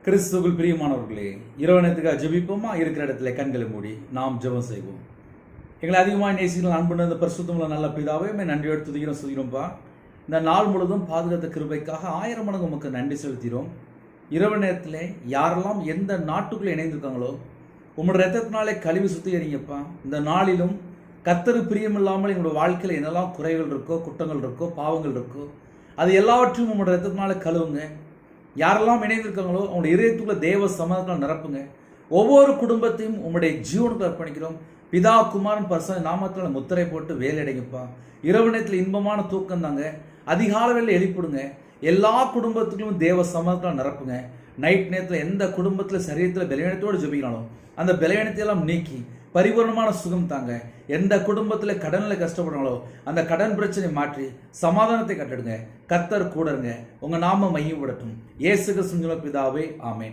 கிறிஸ்துவுக்குள் பிரியமானவர்களே, இரவு நேரத்துக்காக ஜெபிப்போமா? இருக்கிற இடத்துல கண்களை மூடி நாம் ஜெபம் செய்வோம். எங்களை அதிகமாக நேசிக்கிற அன்புள்ள இந்த பரிசுத்தமுள்ள நல்ல பிதாவே, நன்றியோடு துதிக்கிறோம், சொல்கிறோம்ப்பா. இந்த நாள் முழுவதும் பாதுகாத்த கிருபைக்காக 1000 மடங்கு உமக்கு நன்றி செலுத்திறோம். இரவு நேரத்தில் யாரெல்லாம் எந்த நாட்டுக்குள்ளே இணைந்திருக்காங்களோ உங்களோட ரத்தத்தினாலே கழுவி சுத்திகரிங்கப்பா. இந்த நாளிலும் கர்த்தரு பிரியமில்லாமல் எங்களோட வாழ்க்கையில் என்னெல்லாம் குறைகள் இருக்கோ, குற்றங்கள் இருக்கோ, பாவங்கள் இருக்கோ, அது எல்லாவற்றையும் உங்களோட ரத்தத்தினால கழுவுங்க. யாரெல்லாம் இணைந்திருக்காங்களோ அவங்களுடைய இதயத்துக்குள்ள தேவ சமாதானம் நிரப்புங்க. ஒவ்வொரு குடும்பத்தையும் உங்களுடைய ஜீவனுக்கு அர்ப்பணிக்கிறோம். பிதா குமாரன் பரிசுத்த நாமத்தில் முத்திரை போட்டு வேலையடைங்கப்பா. இரவு நேரத்தில் இன்பமான தூக்கம் தாங்க. அதிகாலையில் எழுப்பிடுங்க. எல்லா குடும்பத்துக்கும் தேவ சமாதானம் நிரப்புங்க. நைட் நேரத்தில் எந்த குடும்பத்தில் சரீரத்தில் பலவீனத்தோடு ஜெபிக்கிறாலும் அந்த பலவீனத்தையெல்லாம் நீக்கி பரிபூர்ணமான சுகம் தாங்க. எந்த குடும்பத்தில் கடனில் கஷ்டப்படுறாங்களோ அந்த கடன் பிரச்சனை மாற்றி சமாதானத்தை கட்டிடுங்க. கர்த்தர் கூட இருங்க. உங்க நாம மையப்படட்டும். இயேசு கிறிஸ்து பிதாவே, ஆமென்.